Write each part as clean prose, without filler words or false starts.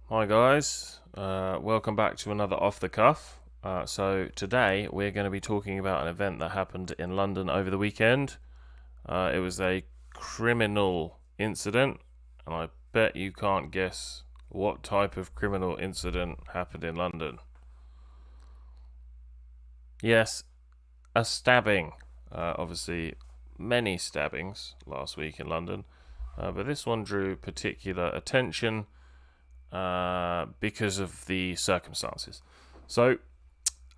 Hi guys, welcome back to another Off the Cuff. So today we're going to be talking about an event that happened in London over the weekend. It was a criminal incident, and I bet you can't guess what type of criminal incident happened in London. Yes, a stabbing. Obviously, many stabbings last week in London, but this one drew particular attention because of the circumstances. So,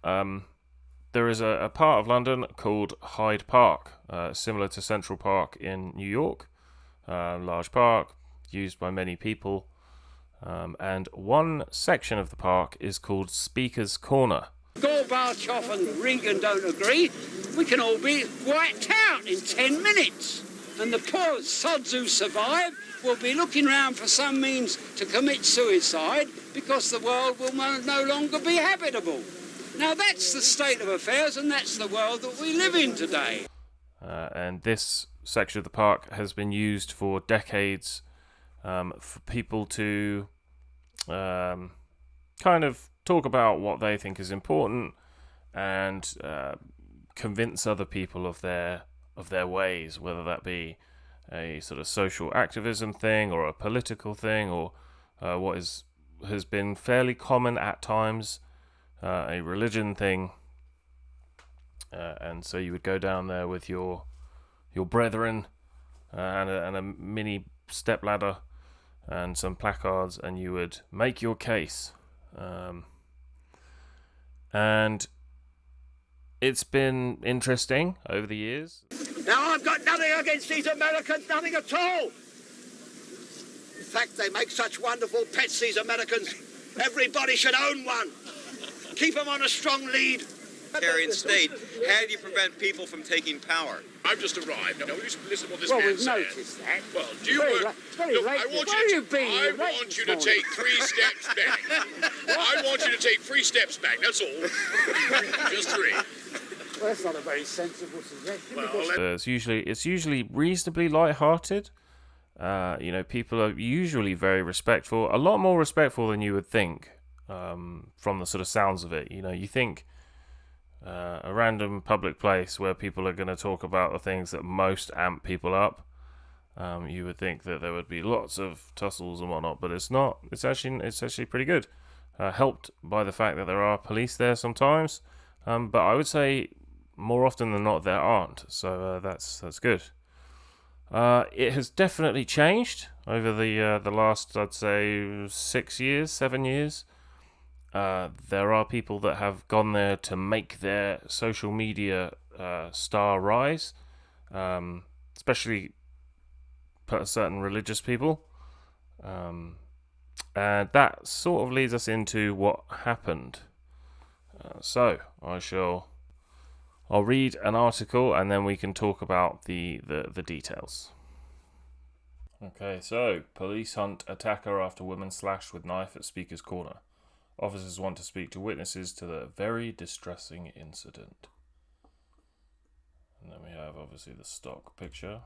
there is a part of London called Hyde Park, similar to Central Park in New York. Large park used by many people, and one section of the park is called Speaker's Corner. Gorbachev and Reagan don't agree, we can all be wiped out in 10 minutes. And the poor sods who survive will be looking round for some means to commit suicide because the world will no longer be habitable. Now that's the state of affairs, and that's the world that we live in today. And this section of the park has been used for decades for people to kind of talk about what they think is important and convince other people of their ways, whether that be a sort of social activism thing or a political thing, or what has been fairly common at times, a religion thing. And so you would go down there with your brethren and a mini step ladder and some placards, and you would make your case. And it's been interesting over the years. Now, I've got nothing against these Americans, nothing at all. In fact, they make such wonderful pets, these Americans. Everybody should own one. Keep them on a strong lead. Secretary of State, how do you prevent people from taking power? I've just arrived. Now, listen what this Well, man we've said. noticed that. Well, do you... Very look, late. I want Where you have to, you been? I You're late want this you to morning. take 3 steps back. I want you to take 3 steps back, that's all. Just 3. Well, that's not a very sensible suggestion. Well, It's usually reasonably light-hearted. People are usually very respectful, a lot more respectful than you would think, from the sort of sounds of it. You think a random public place where people are going to talk about the things that most amp people up. You would think that there would be lots of tussles and whatnot, but it's not. It's actually pretty good. Helped by the fact that there are police there sometimes, but I would say more often than not there aren't. So that's good. It has definitely changed over the last, I'd say, 6 years, 7 years. There are people that have gone there to make their social media star rise, especially certain religious people. And that sort of leads us into what happened. So I'll read an article and then we can talk about the details. Okay, so police hunt attacker after woman slashed with knife at Speaker's Corner. Officers want to speak to witnesses to the very distressing incident. And then we have obviously the stock picture.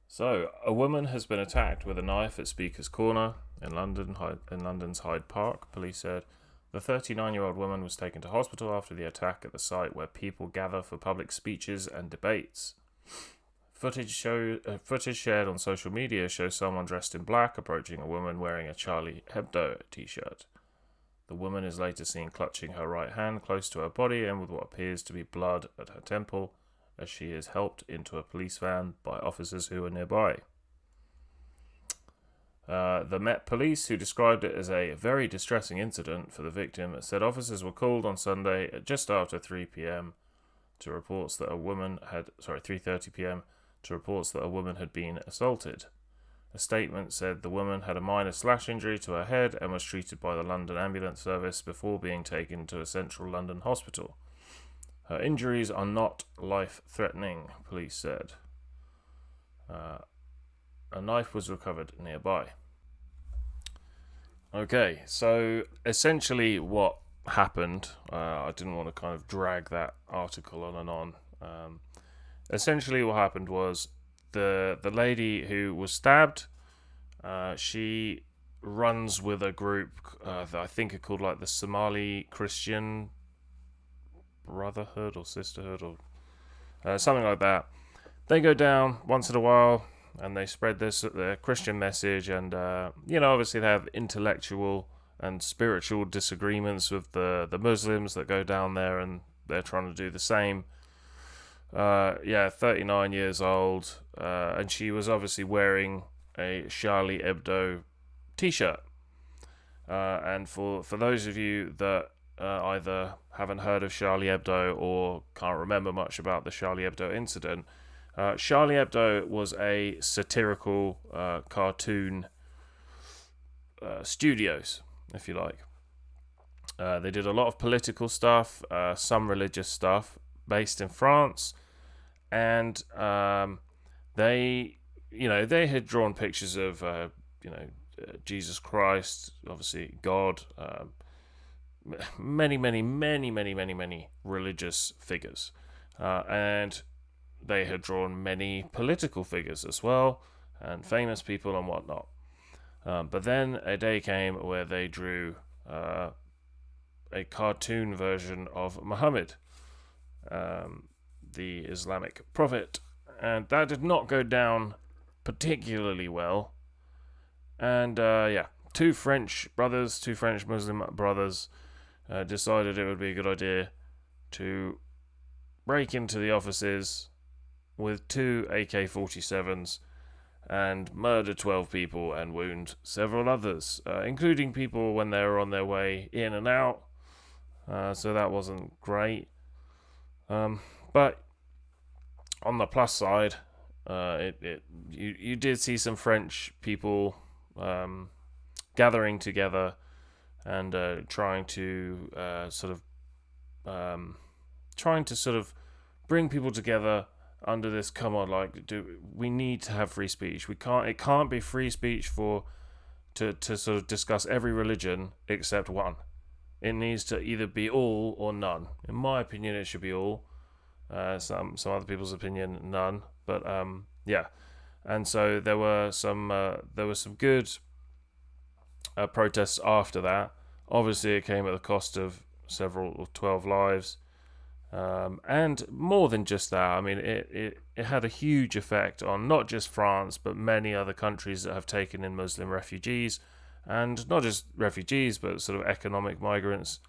So, a woman has been attacked with a knife at Speaker's Corner in London's Hyde Park, police said. The 39-year-old woman was taken to hospital after the attack at the site where people gather for public speeches and debates. Footage shared on social media shows someone dressed in black approaching a woman wearing a Charlie Hebdo t-shirt. The woman is later seen clutching her right hand close to her body and with what appears to be blood at her temple as she is helped into a police van by officers who are nearby. The Met Police, who described it as a very distressing incident for the victim, said officers were called on Sunday at just after 3 p.m. to reports that a woman had 3:30 p.m. to reports that a woman had been assaulted. A statement said the woman had a minor slash injury to her head and was treated by the London Ambulance Service before being taken to a central London hospital. Her injuries are not life-threatening, police said. A knife was recovered nearby. Okay, so essentially what happened, I didn't want to kind of drag that article on and on. Essentially what happened was the lady who was stabbed, she runs with a group that I think are called like the Somali Christian Brotherhood or Sisterhood or something like that. They go down once in a while and they spread their Christian message, and obviously they have intellectual and spiritual disagreements with the Muslims that go down there, and they're trying to do the same. 39 years old, and she was obviously wearing a Charlie Hebdo t-shirt. And for those of you that either haven't heard of Charlie Hebdo or can't remember much about the Charlie Hebdo incident, Charlie Hebdo was a satirical cartoon studios, if you like. They did a lot of political stuff, some religious stuff, based in France, and they had drawn pictures of Jesus Christ, obviously God, many religious figures, and they had drawn many political figures as well, and famous people and whatnot. But then a day came where they drew a cartoon version of Muhammad, the Islamic prophet, and that did not go down particularly well. And two French Muslim brothers decided it would be a good idea to break into the offices with two AK-47s and murder 12 people and wound several others, including people when they were on their way in and out. So that wasn't great. But on the plus side, you did see some French people gathering together and trying to sort of bring people together under this, come on, we need to have free speech. It can't be free speech to sort of discuss every religion except one. It needs to either be all or none. In my opinion, it should be all. Some other people's opinion, none. But and so there were some good protests after that. Obviously, it came at the cost of 12 lives. And more than just that, I mean, it had a huge effect on not just France, but many other countries that have taken in Muslim refugees, and not just refugees, but sort of economic migrants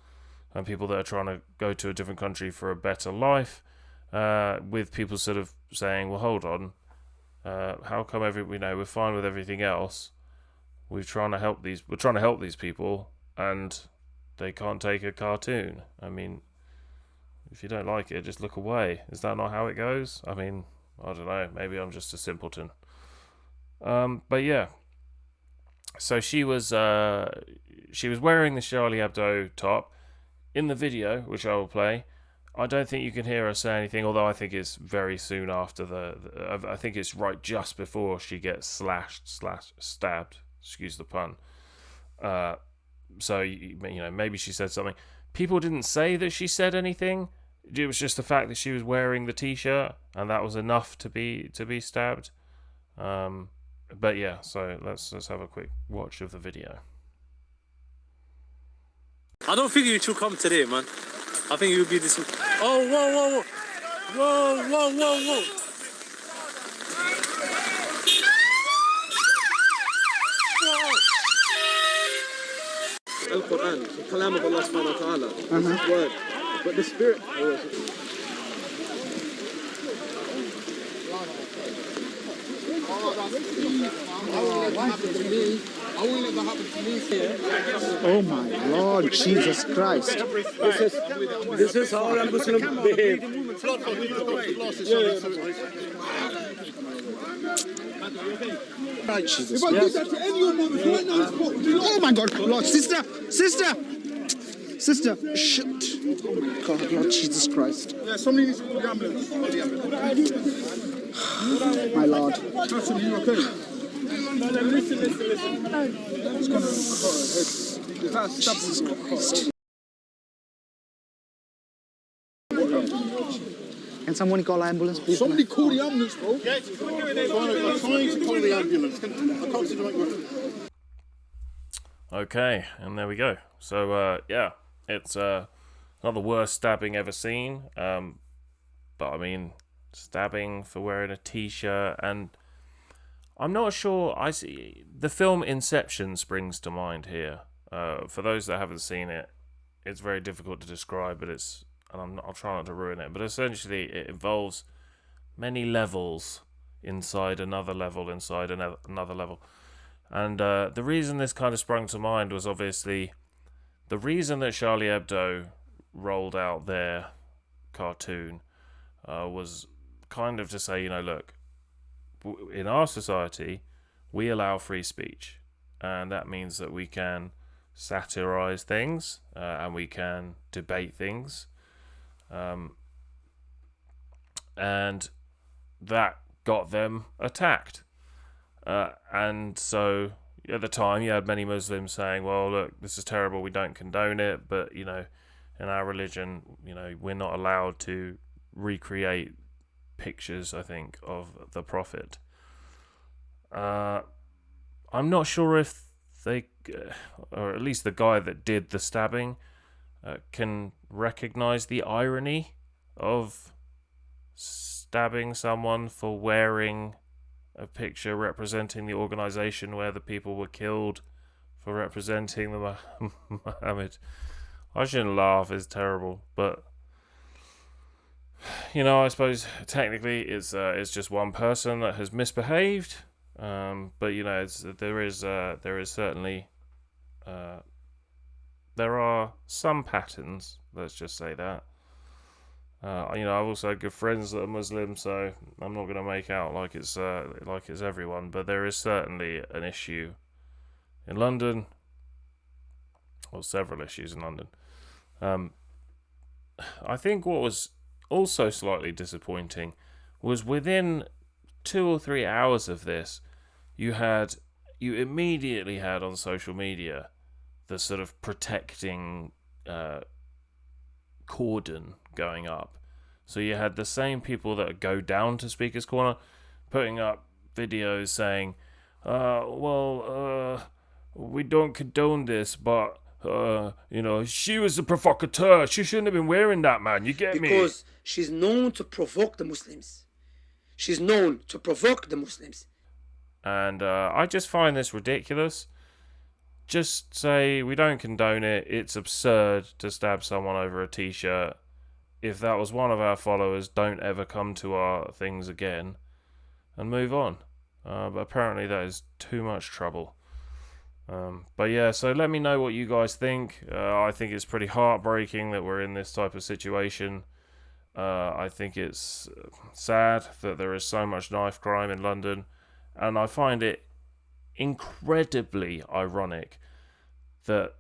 and people that are trying to go to a different country for a better life, with people sort of saying, well, hold on, how come we're fine with everything else? We're trying to help these people, and they can't take a cartoon. I mean, if you don't like it, just look away. Is that not how it goes? I mean, I don't know. Maybe I'm just a simpleton. But yeah. So she was wearing the Charlie Hebdo top in the video, which I will play. I don't think you can hear her say anything, although I think it's very soon after I think it's right just before she gets stabbed. Excuse the pun. So maybe she said something. People didn't say that she said anything. It was just the fact that she was wearing the t-shirt, and that was enough to be stabbed. But yeah, so let's have a quick watch of the video. I don't think you should come today, man. I think you would be this. Oh, whoa. Al-Quran, the kalam of Allah subhanahu wa ta'ala, His word. But the spirit, Oh my Lord Jesus Christ. This is how a Muslim behave. Right, Jesus. Yes. Oh my God, Lord, sister. Shit. Oh my God, Lord Jesus Christ. Yeah, somebody needs to call the ambulance. My Lord. Hassan, are you okay? Listen. It's gonna hurt her head. Jesus Christ. Can someone call ambulance, please? Somebody call the ambulance, bro. Yeah, I'm trying to call the ambulance. I can't see the microphone. Okay, and there we go. So, yeah, it's not the worst stabbing ever seen. But I mean, stabbing for wearing a t-shirt, and I'm not sure. I see the film Inception springs to mind here. For those that haven't seen it, it's very difficult to describe, but I'll try not to ruin it. But essentially, it involves many levels inside another level inside another level. And the reason this kind of sprung to mind was obviously the reason that Charlie Hebdo rolled out their cartoon was kind of to say, look, in our society, we allow free speech, and that means that we can satirize things and we can debate things, and that got them attacked. And so at the time, you had many Muslims saying, well, look, this is terrible, we don't condone it, but, in our religion, we're not allowed to recreate pictures, I think, of the Prophet. I'm not sure if they, or at least the guy that did the stabbing, can recognize the irony of stabbing someone for wearing a picture representing the organization where the people were killed, for representing the Muhammad. I shouldn't laugh, it's terrible, but I suppose technically it's just one person that has misbehaved, but there is certainly there are some patterns. Let's just say that. I've also had good friends that are Muslim, so I'm not going to make out like it's everyone, but there is certainly an issue in London, or several issues in London. I think what was also slightly disappointing was within 2 or 3 hours of this, you immediately had on social media the sort of protecting cordon going up. So you had the same people that go down to Speaker's Corner putting up videos saying, we don't condone this, but she was a provocateur. She shouldn't have been wearing that, man. You get me? Because she's known to provoke the Muslims. She's known to provoke the Muslims. And I just find this ridiculous. Just say we don't condone it. It's absurd to stab someone over a t-shirt. If that was one of our followers, don't ever come to our things again, and move on. But apparently that is too much trouble. But yeah, so let me know what you guys think. I think it's pretty heartbreaking that we're in this type of situation. I think it's sad that there is so much knife crime in London, and I find it incredibly ironic that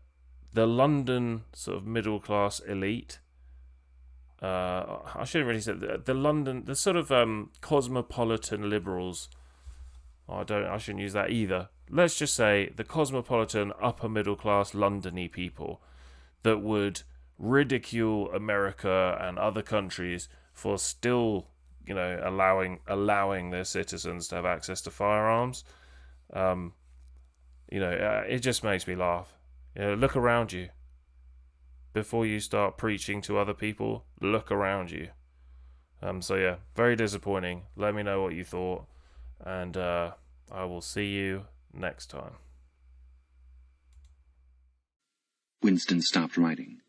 the London sort of middle class elite, I shouldn't really say the sort of cosmopolitan liberals. I shouldn't use that either. Let's just say the cosmopolitan upper middle class London-y people that would ridicule America and other countries for still, allowing their citizens to have access to firearms. It just makes me laugh. Look around you. Before you start preaching to other people, look around you. So yeah, very disappointing. Let me know what you thought, and I will see you next time. Winston stopped writing,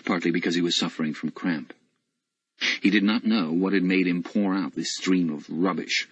partly because he was suffering from cramp. He did not know what had made him pour out this stream of rubbish